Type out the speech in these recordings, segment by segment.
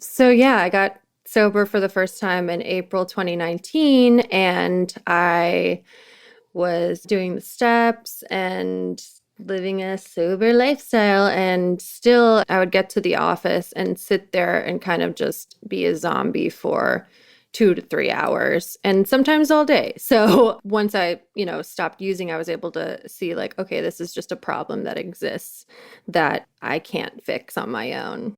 So yeah, I got sober for the first time in April 2019, and I was doing the steps and living a sober lifestyle. And still, I would get to the office and sit there and kind of just be a zombie for 2 to 3 hours and sometimes all day. So once I stopped using, I was able to see like, okay, this is just a problem that exists that I can't fix on my own.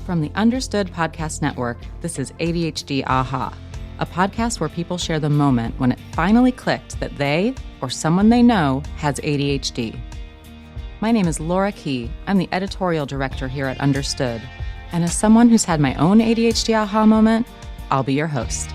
From the Understood Podcast Network, this is ADHD Aha, a podcast where people share the moment when it finally clicked that they or someone they know has ADHD. My name is Laura Key. I'm the editorial director here at Understood. And as someone who's had my own ADHD aha moment, I'll be your host.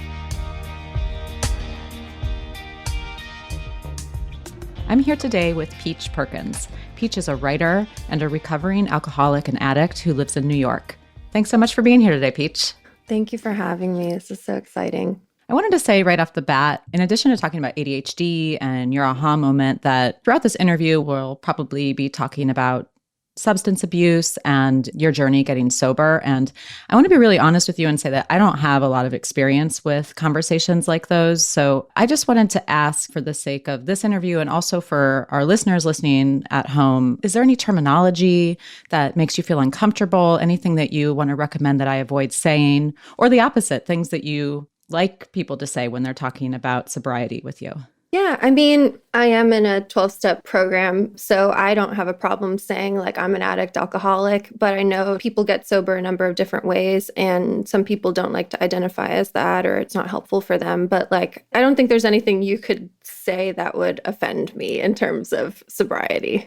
I'm here today with Peach Perkins. Peach is a writer and a recovering alcoholic and addict who lives in New York. Thanks so much for being here today, Peach. Thank you for having me. This is so exciting. I wanted to say right off the bat, in addition to talking about ADHD and your aha moment, that throughout this interview, we'll probably be talking about substance abuse and your journey getting sober. And I want to be really honest with you and say that I don't have a lot of experience with conversations like those. So I just wanted to ask, for the sake of this interview and also for our listeners listening at home, is there any terminology that makes you feel uncomfortable? Anything that you want to recommend that I avoid saying? Or the opposite, things that you like people to say when they're talking about sobriety with you? Yeah, I mean, I am in a 12-step program, so I don't have a problem saying like I'm an addict alcoholic, but I know people get sober a number of different ways, and some people don't like to identify as that, or it's not helpful for them. But like, I don't think there's anything you could say that would offend me in terms of sobriety.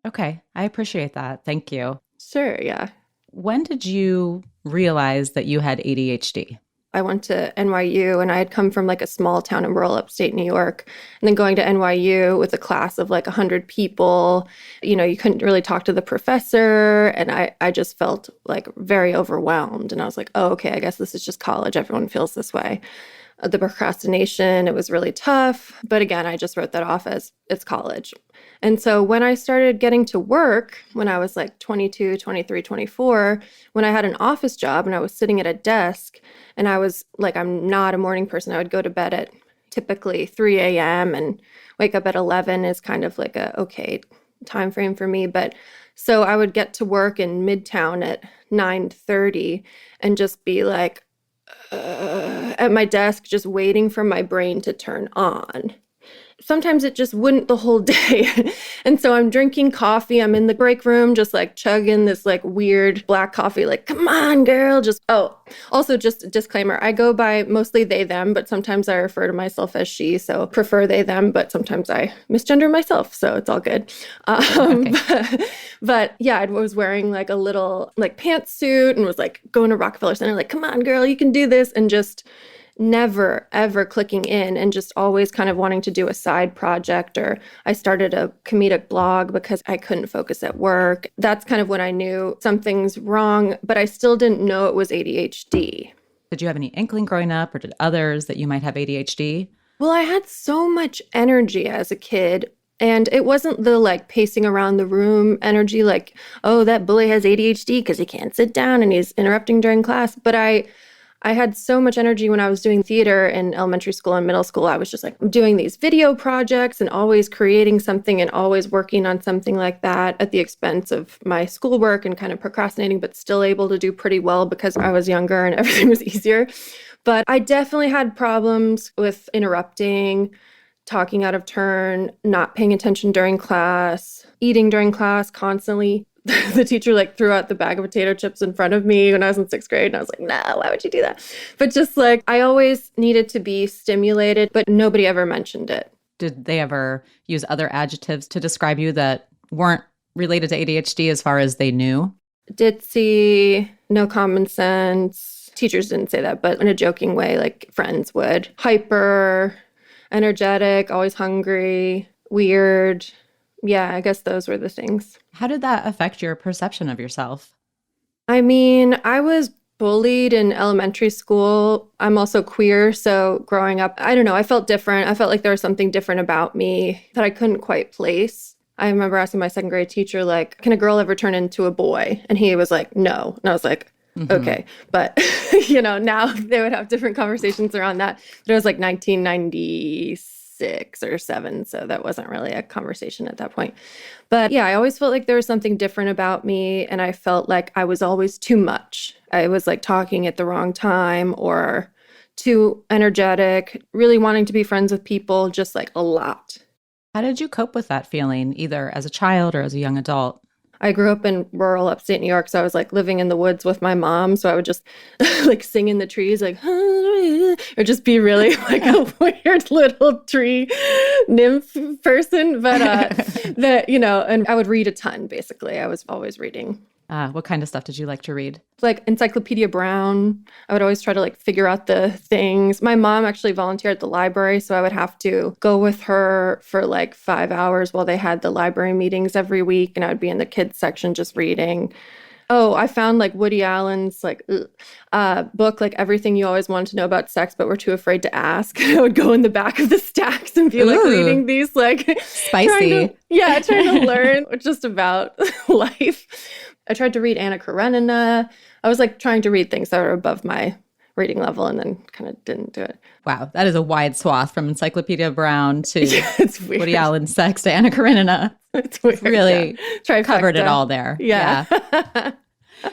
Okay, I appreciate that. Thank you. Sure, yeah. When did you realize that you had ADHD? I went to NYU, and I had come from like a small town in rural upstate New York, and then going to NYU with a class of like 100 people, you couldn't really talk to the professor. And I just felt like very overwhelmed. And I was like, oh, okay, I guess this is just college. Everyone feels this way. The procrastination, it was really tough. But again, I just wrote that off as it's college. And so when I started getting to work, when I was like 22, 23, 24, when I had an office job and I was sitting at a desk, and I was like, I'm not a morning person. I would go to bed at typically 3 a.m. and wake up at 11 is kind of like a okay time frame for me. But so I would get to work in Midtown at 9:30 and just be like, at my desk, just waiting for my brain to turn on. Sometimes it just wouldn't the whole day. And so I'm drinking coffee. I'm in the break room, just like chugging this like weird black coffee, like, come on, girl. Also just a disclaimer. I go by mostly they, them, but sometimes I refer to myself as she. So prefer they, them, but sometimes I misgender myself. So it's all good. Okay. But yeah, I was wearing like a little like pantsuit and was like going to Rockefeller Center, like, come on, girl, you can do this. And just never, ever clicking in, and just always kind of wanting to do a side project. Or I started a comedic blog because I couldn't focus at work. That's kind of when I knew something's wrong, but I still didn't know it was ADHD. Did you have any inkling growing up, or did others that you might have ADHD? Well, I had so much energy as a kid. And it wasn't the like pacing around the room energy, like, oh, that bully has ADHD because he can't sit down and he's interrupting during class. But I had so much energy when I was doing theater in elementary school and middle school. I was just like doing these video projects and always creating something and always working on something like that at the expense of my schoolwork and kind of procrastinating, but still able to do pretty well because I was younger and everything was easier. But I definitely had problems with interrupting, talking out of turn, not paying attention during class, eating during class constantly. The teacher like threw out the bag of potato chips in front of me when I was in 6th grade. And I was like, no, why would you do that? But just like, I always needed to be stimulated, but nobody ever mentioned it. Did they ever use other adjectives to describe you that weren't related to ADHD as far as they knew? Ditzy, no common sense. Teachers didn't say that, but in a joking way, like friends would. Hyper, energetic, always hungry, weird. Yeah, I guess those were the things. How did that affect your perception of yourself? I mean, I was bullied in elementary school. I'm also queer, so growing up, I don't know, I felt different. I felt like there was something different about me that I couldn't quite place. I remember asking my second grade teacher, like, can a girl ever turn into a boy? And he was like, no. And I was like, Hmm. okay. But, now they would have different conversations around that. But it was like 1996 or 7. So that wasn't really a conversation at that point. But yeah, I always felt like there was something different about me. And I felt like I was always too much. I was like talking at the wrong time or too energetic, really wanting to be friends with people, just like a lot. How did you cope with that feeling, either as a child or as a young adult? I grew up in rural upstate New York, so I was like living in the woods with my mom. So I would just like sing in the trees, like, or just be really like a weird little tree nymph person. But and I would read a ton basically. I was always reading. What kind of stuff did you like to read? Like Encyclopedia Brown. I would always try to like figure out the things. My mom actually volunteered at the library, so I would have to go with her for like 5 hours while they had the library meetings every week, and I would be in the kids section just reading. Oh, I found like Woody Allen's like book, like Everything You Always Wanted to Know About Sex, but Were Too Afraid to Ask. I would go in the back of the stacks and be like Ooh, reading these, like spicy. trying to learn just about life. I tried to read Anna Karenina. I was like trying to read things that were above my reading level and then kind of didn't do it. Wow, that is a wide swath from Encyclopedia Brown to Yeah, it's weird. Woody Allen's sex to Anna Karenina. It's weird. Really Yeah. covered it all there. Yeah.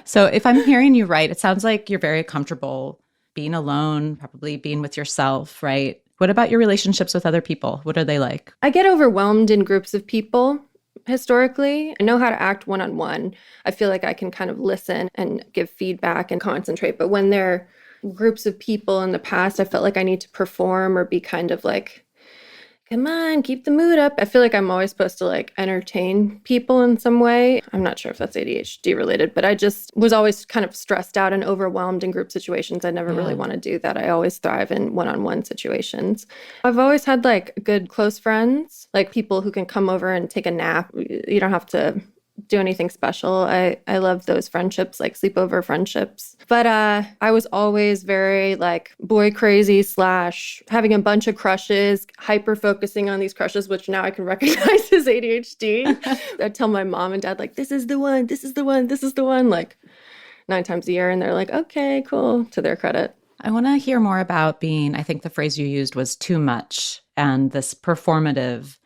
So if I'm hearing you right, it sounds like you're very comfortable being alone, probably being with yourself, right? What about your relationships with other people? What are they like? I get overwhelmed in groups of people historically. I know how to act one on one. I feel like I can kind of listen and give feedback and concentrate. But when there are groups of people in the past, I felt like I need to perform or be kind of like, come on, keep the mood up. I feel like I'm always supposed to like entertain people in some way. I'm not sure if that's ADHD related, but I just was always kind of stressed out and overwhelmed in group situations. I never really want to do that. I always thrive in one-on-one situations. I've always had like good close friends, like people who can come over and take a nap. You don't have to do anything special. I love those friendships, like sleepover friendships. But I was always very like boy crazy / having a bunch of crushes, hyper focusing on these crushes, which now I can recognize as ADHD. I'd tell my mom and dad like, this is the one, this is the one, this is the one, like 9 times a year. And they're like, okay, cool, to their credit. I want to hear more about being, I think the phrase you used was too much, and this performative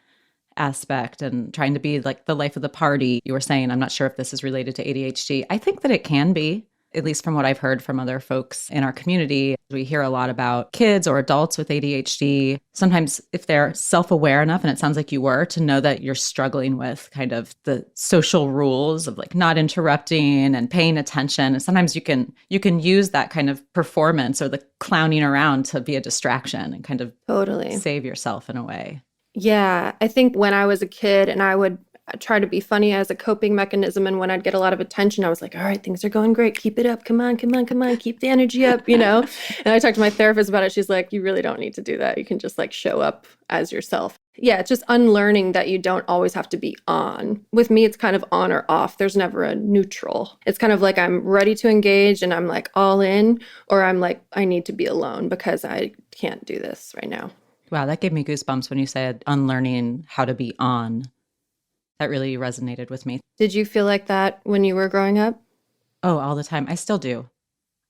aspect and trying to be like the life of the party. You were saying, I'm not sure if this is related to ADHD. I think that it can be, at least from what I've heard from other folks in our community. We hear a lot about kids or adults with ADHD. Sometimes if they're self-aware enough, and it sounds like you were, to know that you're struggling with kind of the social rules of like not interrupting and paying attention. And sometimes you can use that kind of performance or the clowning around to be a distraction and kind of Totally save yourself in a way. Yeah, I think when I was a kid and I would try to be funny as a coping mechanism, and when I'd get a lot of attention, I was like, all right, things are going great. Keep it up. Come on, come on, come on. Keep the energy up, And I talked to my therapist about it. She's like, you really don't need to do that. You can just like show up as yourself. Yeah, it's just unlearning that you don't always have to be on. With me, it's kind of on or off. There's never a neutral. It's kind of like I'm ready to engage and I'm like all in, or I'm like, I need to be alone because I can't do this right now. Wow, that gave me goosebumps when you said unlearning how to be on. That really resonated with me. Did you feel like that when you were growing up? Oh, all the time. I still do.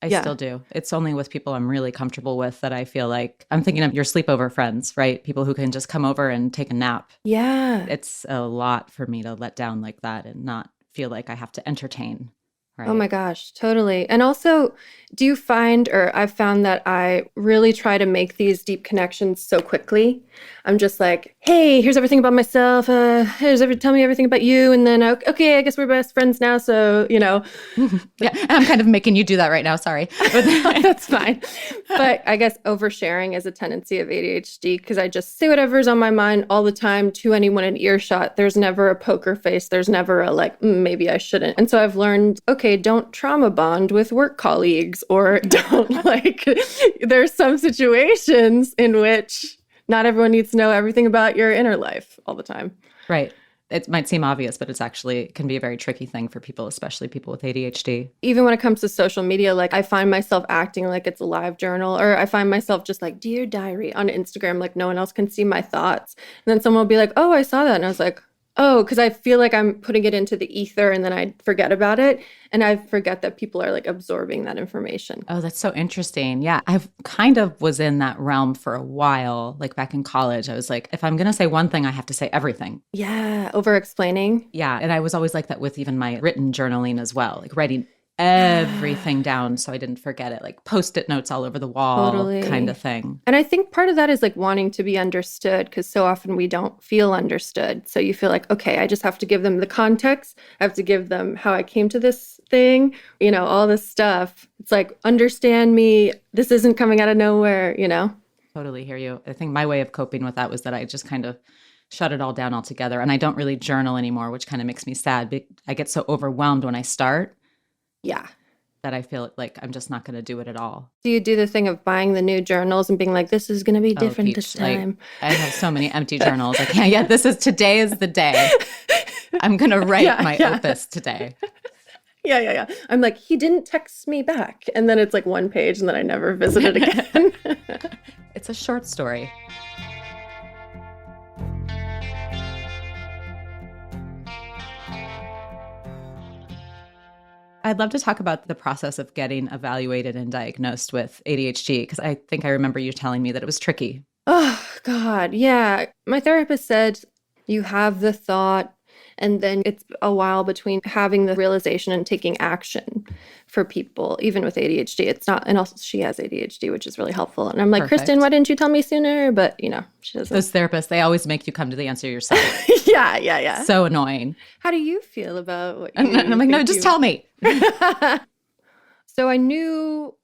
I Yeah. still do. It's only with people I'm really comfortable with that I feel like I'm thinking of your sleepover friends, right? People who can just come over and take a nap. Yeah. It's a lot for me to let down like that and not feel like I have to entertain. Right. Oh my gosh, totally. And also, do you find, or I've found that I really try to make these deep connections so quickly. I'm just like, hey, here's everything about myself. Tell me everything about you. And then, okay, I guess we're best friends now. So, Yeah, and I'm kind of making you do that right now. Sorry. That's fine. But I guess oversharing is a tendency of ADHD because I just say whatever's on my mind all the time to anyone in earshot. There's never a poker face. There's never a like, maybe I shouldn't. And so I've learned, okay, don't trauma bond with work colleagues, or don't like, there's some situations in which not everyone needs to know everything about your inner life all the time. Right. It might seem obvious, but it's actually can be a very tricky thing for people, especially people with ADHD. Even when it comes to social media, like I find myself acting like it's a live journal, or I find myself just like, Dear Diary on Instagram, like no one else can see my thoughts. And then someone will be like, oh, I saw that. And I was like, Oh, because I feel like I'm putting it into the ether and then I forget about it. And I forget that people are like absorbing that information. Oh, that's so interesting. Yeah, I've kind of was in that realm for a while. Like back in college, I was like, if I'm going to say one thing, I have to say everything. Yeah, over explaining. Yeah. And I was always like that with even my written journaling as well, like writing Yeah, everything down so I didn't forget it, like post-it notes all over the wall kind of totally. thing. And I think part of that is like wanting to be understood because so often we don't feel understood. So you feel like, okay, I just have to give them the context. I have to give them how I came to this thing, all this stuff. It's like, understand me. This isn't coming out of nowhere. Totally hear you. I think my way of coping with that was that I just kind of shut it all down altogether. And I don't really journal anymore, which kind of makes me sad. I get so overwhelmed when I start Yeah. that I feel like I'm just not going to do it at all. Do you do the thing of buying the new journals and being like, this is going to be Oh, different this Peach, like time? I have so many empty journals. I can't yet. Today is the day. I'm going to write Yeah, my yeah. opus today. Yeah, yeah, yeah. I'm like, he didn't text me back. And then it's like one page and then I never visit it again. It's a short story. I'd love to talk about the process of getting evaluated and diagnosed with ADHD because I think I remember you telling me that it was tricky. Oh, God. Yeah. My therapist said you have the thought, and then it's a while between having the realization and taking action for people, even with ADHD. It's not, and also she has ADHD, which is really helpful. And I'm like, Kristen, why Perfect. didn't you tell me sooner? But, she doesn't. Those therapists, they always make you come to the answer yourself. Yeah, yeah, yeah. So annoying. How do you feel about what And you I'm like, no, think just you? tell me. So I knew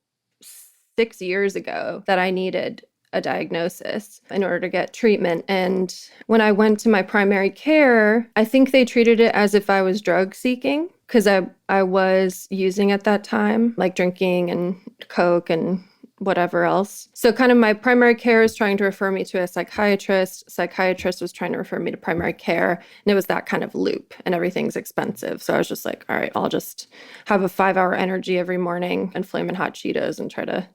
6 years ago that I needed a diagnosis in order to get treatment. And when I went to my primary care, I think they treated it as if I was drug seeking because I was using at that time, like drinking and Coke and whatever else. So kind of my primary care is trying to refer me to a psychiatrist. Psychiatrist was trying to refer me to primary care. And it was that kind of loop and everything's expensive. So I was just like, all right, I'll just have a 5 hour energy every morning and flamin' hot Cheetos and try to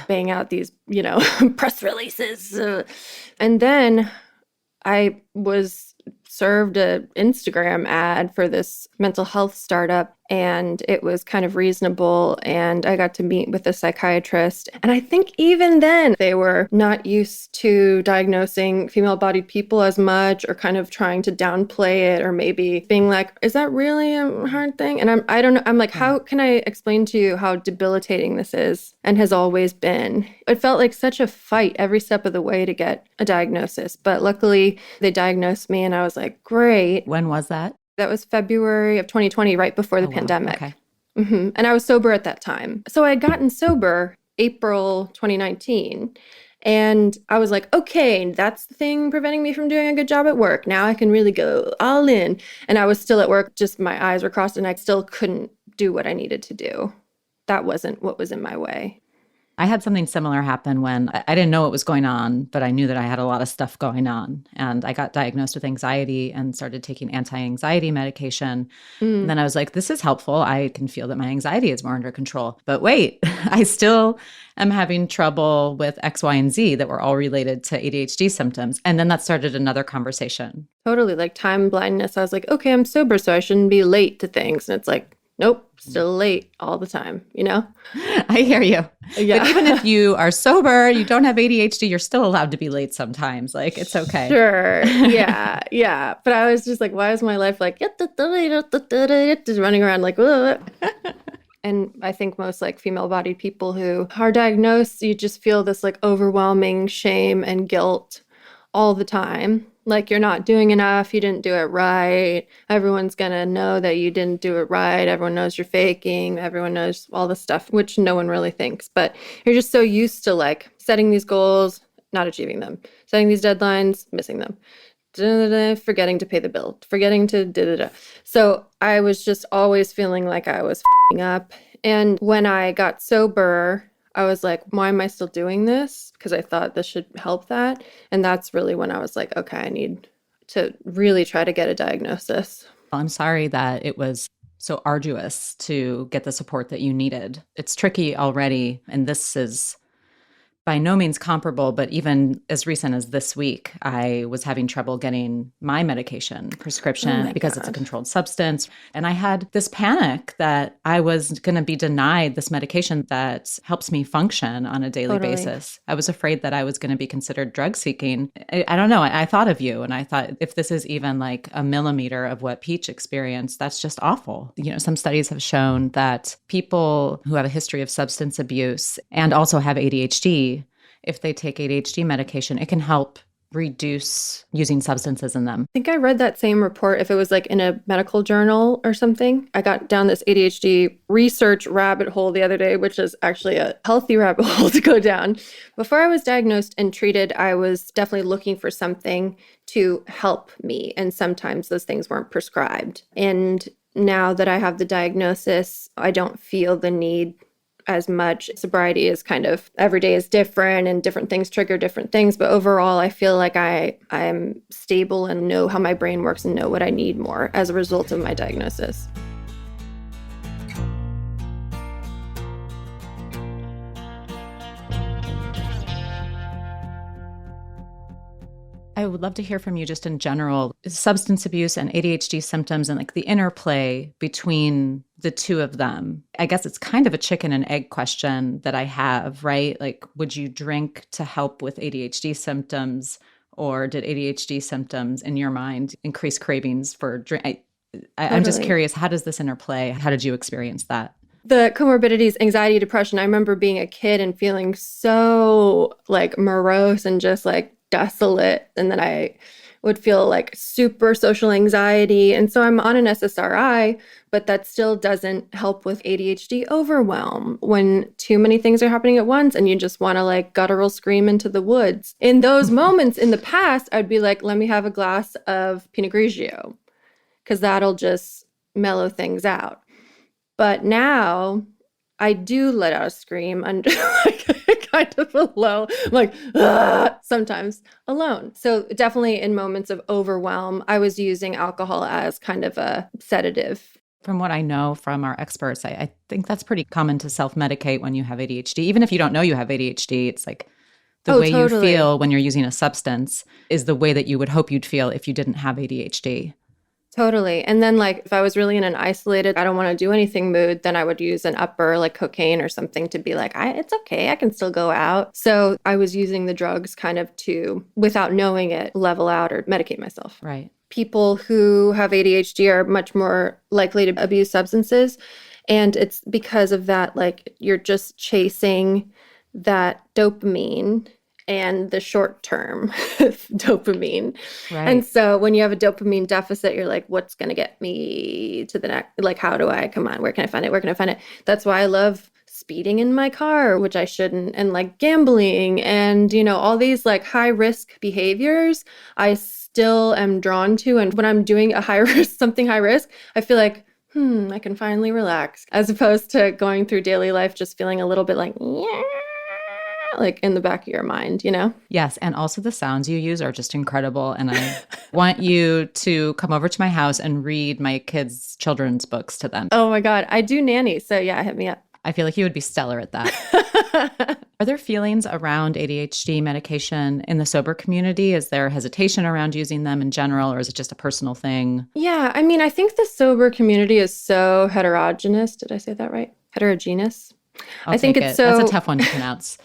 bang out these, press releases. And then I was served an Instagram ad for this mental health startup, and it was kind of reasonable. And I got to meet with a psychiatrist. And I think even then, they were not used to diagnosing female bodied people as much, or kind of trying to downplay it, or maybe being like, is that really a hard thing? And I don't know. I'm like, Yeah. how can I explain to you how debilitating this is and has always been? It felt like such a fight every step of the way to get a diagnosis. But luckily, they diagnosed me, and I was like, great. When was that? That was February of 2020, right before the Oh, wow. pandemic. Okay. And I was sober at that time. So I had gotten sober April 2019. And I was like, okay, that's the thing preventing me from doing a good job at work. Now I can really go all in. And I was still at work, just my eyes were crossed, and I still couldn't do what I needed to do. That wasn't what was in my way. I had something similar happen when I didn't know what was going on, but I knew that I had a lot of stuff going on. And I got diagnosed with anxiety and started taking anti anxiety medication. And Mm. then I was like, this is helpful. I can feel that my anxiety is more under control. But wait, I still am having trouble with X, Y, and Z that were all related to ADHD symptoms. And then that started another conversation. Totally, like time blindness. I was like, okay, I'm sober, so I shouldn't be late to things. And it's like, nope, still late all the time? I hear you. But even if Yeah. you are sober, you don't have ADHD, you're still allowed to be late sometimes. Like, it's okay. Sure. Yeah. Yeah. But I was just like, why is my life like just running around like, "Ugh." And I think most like female bodied people who are diagnosed, you just feel this like overwhelming shame and guilt all the time. Like you're not doing enough, you didn't do it right. Everyone's gonna know that you didn't do it right. Everyone knows you're faking. Everyone knows all this stuff, which no one really thinks. But you're just so used to like setting these goals, not achieving them, setting these deadlines, missing them, da-da-da, forgetting to pay the bill, forgetting to da-da-da. So I was just always feeling like I was fing up. And when I got sober, I was like, why am I still doing this? Because I thought this should help that. And that's really when I was like, okay, I need to really try to get a diagnosis. I'm sorry that it was so arduous to get the support that you needed. It's tricky already. And this is by no means comparable, but even as recent as this week, I was having trouble getting my medication prescription because it's a controlled substance. And I had this panic that I was going to be denied this medication that helps me function on a daily basis. I was afraid that I was going to be considered drug seeking. I don't know. I thought of you and I thought, if this is even like a millimeter of what Peach experienced, that's just awful. Some studies have shown that people who have a history of substance abuse and also have ADHD, if they take ADHD medication, it can help reduce using substances in them. I think I read that same report if it was like in a medical journal or something. I got down this ADHD research rabbit hole the other day, which is actually a healthy rabbit hole to go down. Before I was diagnosed and treated, I was definitely looking for something to help me. And sometimes those things weren't prescribed. And now that I have the diagnosis, I don't feel the need as much. Sobriety is kind of, every day is different and different things trigger different things. But overall, I feel like I'm stable and know how my brain works and know what I need more as a result of my diagnosis. I would love to hear from you just in general, substance abuse and ADHD symptoms and like the interplay between the two of them. I guess it's kind of a chicken and egg question that I have, right? Like, would you drink to help with ADHD symptoms, or did ADHD symptoms in your mind increase cravings for drink? I'm just curious, how does this interplay? How did you experience that? The comorbidities, anxiety, depression, I remember being a kid and feeling so like morose and just like desolate. And then I would feel like super social anxiety. And so I'm on an SSRI, but that still doesn't help with ADHD overwhelm when too many things are happening at once and you just want to like guttural scream into the woods. In those moments in the past, I'd be like, let me have a glass of Pinot Grigio because that'll just mellow things out. But now I do let out a scream under like kind of alone, like sometimes alone. So definitely in moments of overwhelm, I was using alcohol as kind of a sedative. From what I know from our experts, I think that's pretty common to self-medicate when you have ADHD. Even if you don't know you have ADHD, it's like the way you feel when you're using a substance is the way that you would hope you'd feel if you didn't have ADHD. Totally. And then like if I was really in an isolated, I don't want to do anything mood, then I would use an upper like cocaine or something to be like, it's okay, I can still go out. So I was using the drugs kind of to, without knowing it, level out or medicate myself. Right. People who have ADHD are much more likely to abuse substances. And it's because of that, like you're just chasing that dopamine and the short-term dopamine. Right. And so when you have a dopamine deficit, you're like, what's going to get me to the next? Like, how do I, come on, where can I find it? Where can I find it? That's why I love speeding in my car, which I shouldn't, and like gambling and, all these like high-risk behaviors I still am drawn to. And when I'm doing a high risk, something high risk, I feel like, I can finally relax, as opposed to going through daily life just feeling a little bit like, yeah, like in the back of your mind, Yes. And also the sounds you use are just incredible. And I want you to come over to my house and read my kids' children's books to them. Oh my God. I do nanny. So yeah, hit me up. I feel like you would be stellar at that. Are there feelings around ADHD medication in the sober community? Is there hesitation around using them in general, or is it just a personal thing? Yeah. I mean, I think the sober community is so heterogeneous. Did I say that right? Heterogeneous? I think it's so... That's a tough one to pronounce.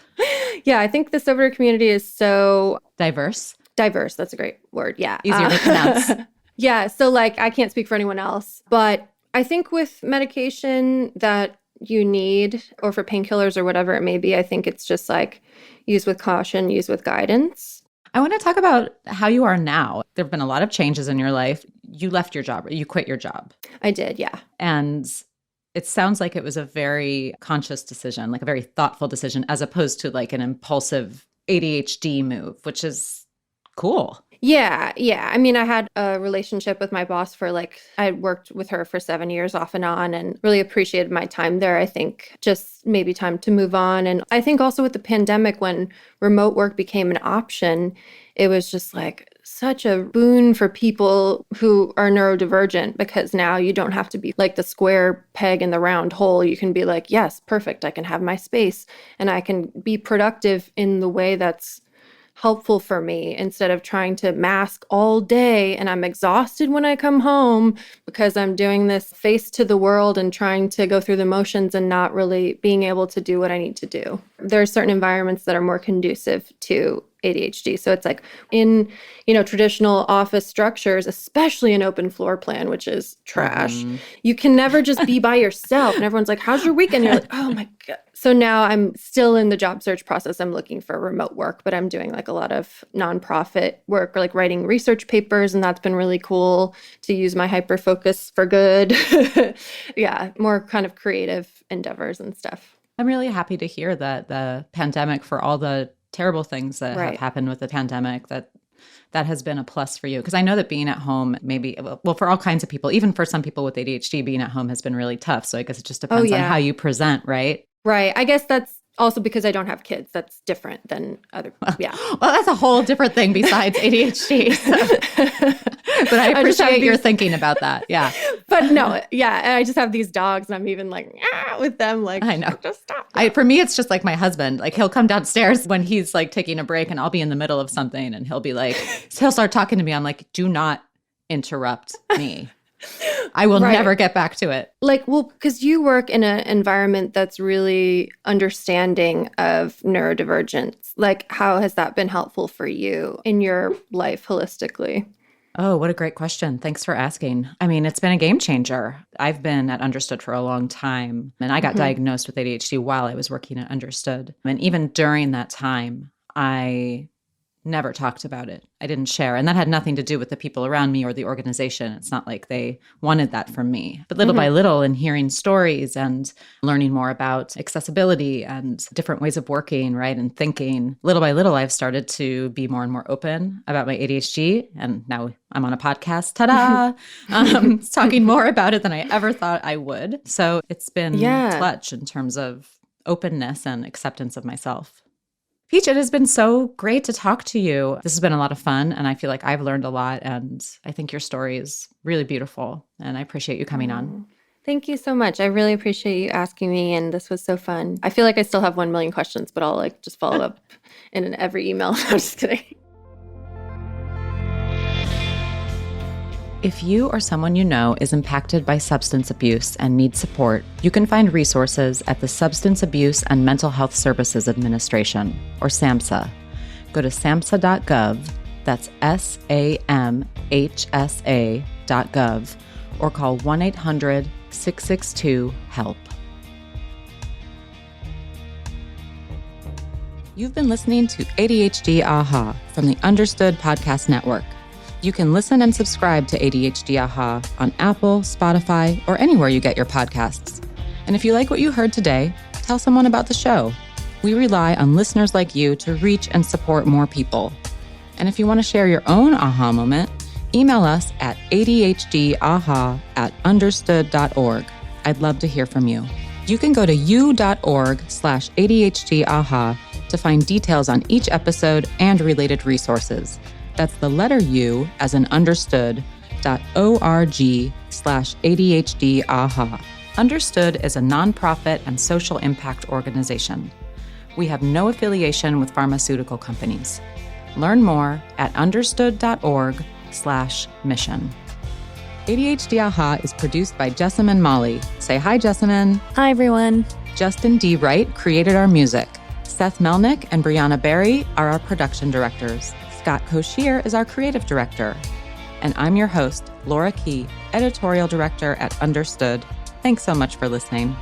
Yeah, I think the sober community is so... Diverse? Diverse. That's a great word. Yeah. Easier to pronounce. Yeah. So like, I can't speak for anyone else, but I think with medication that you need, or for painkillers or whatever it may be, I think it's just like use with caution, use with guidance. I want to talk about how you are now. There have been a lot of changes in your life. You left your job, you quit your job. I did, yeah. And it sounds like it was a very conscious decision, like a very thoughtful decision, as opposed to like an impulsive ADHD move, which is cool. Yeah. I mean, I had a relationship with my boss for I had worked with her for 7 years off and on and really appreciated my time there. I think just maybe time to move on. And I think also with the pandemic, when remote work became an option, it was just like such a boon for people who are neurodivergent, because now you don't have to be like the square peg in the round hole. You can be like, yes, perfect. I can have my space and I can be productive in the way that's helpful for me, instead of trying to mask all day. And I'm exhausted when I come home because I'm doing this face to the world and trying to go through the motions and not really being able to do what I need to do. There are certain environments that are more conducive to ADHD. So it's like in, traditional office structures, especially an open floor plan, which is trash. You can never just be by yourself. And everyone's like, how's your weekend? You're like, oh my God. So now I'm still in the job search process. I'm looking for remote work, but I'm doing like a lot of nonprofit work, or like writing research papers. And that's been really cool to use my hyper focus for good. Yeah, more kind of creative endeavors and stuff. I'm really happy to hear that the pandemic, for all the terrible things that have happened with the pandemic, that has been a plus for you. Because I know that being at home, maybe, well, for all kinds of people, even for some people with ADHD, being at home has been really tough. So I guess it just depends on how you present, right? Right. I guess that's also because I don't have kids. That's different than other people. Yeah. Well, that's a whole different thing besides ADHD. But I appreciate your thinking about that. Yeah. But no, yeah. I just have these dogs and I'm even like, with them. Like, I know. Just stop. For me, it's just like my husband. Like, he'll come downstairs when he's like taking a break and I'll be in the middle of something and he'll be like, he'll start talking to me. I'm like, do not interrupt me. I will never get back to it. Like, well, because you work in an environment that's really understanding of neurodivergence. Like, how has that been helpful for you in your life holistically? Oh, what a great question. Thanks for asking. I mean, it's been a game changer. I've been at Understood for a long time, and I got diagnosed with ADHD while I was working at Understood. And even during that time, I never talked about it. I didn't share. And that had nothing to do with the people around me or the organization. It's not like they wanted that from me. But little by little, in hearing stories and learning more about accessibility and different ways of working, right, and thinking, little by little, I've started to be more and more open about my ADHD. And now I'm on a podcast, ta-da, talking more about it than I ever thought I would. So it's been clutch in terms of openness and acceptance of myself. Peach, it has been so great to talk to you. This has been a lot of fun, and I feel like I've learned a lot, and I think your story is really beautiful, and I appreciate you coming on. Thank you so much. I really appreciate you asking me, and this was so fun. I feel like I still have 1 million questions, but I'll just follow up in every email. I'm just kidding. If you or someone you know is impacted by substance abuse and needs support, you can find resources at the Substance Abuse and Mental Health Services Administration, or SAMHSA. Go to samhsa.gov, that's SAMHSA.gov, or call 1-800-662-HELP. You've been listening to ADHD Aha from the Understood Podcast Network. You can listen and subscribe to ADHD Aha on Apple, Spotify, or anywhere you get your podcasts. And if you like what you heard today, tell someone about the show. We rely on listeners like you to reach and support more people. And if you want to share your own aha moment, email us at adhdaha@understood.org. I'd love to hear from you. You can go to u.org/ADHD-AHA to find details on each episode and related resources. That's the letter U as in understood.org/ADHD-AHA. Understood is a nonprofit and social impact organization. We have no affiliation with pharmaceutical companies. Learn more at understood.org/mission. ADHD Aha is produced by Jessamine Molly. Say hi, Jessamine. Hi, everyone. Justin D. Wright created our music. Seth Melnick and Brianna Berry are our production directors. Scott Koshier is our creative director. And I'm your host, Laura Key, editorial director at Understood. Thanks so much for listening.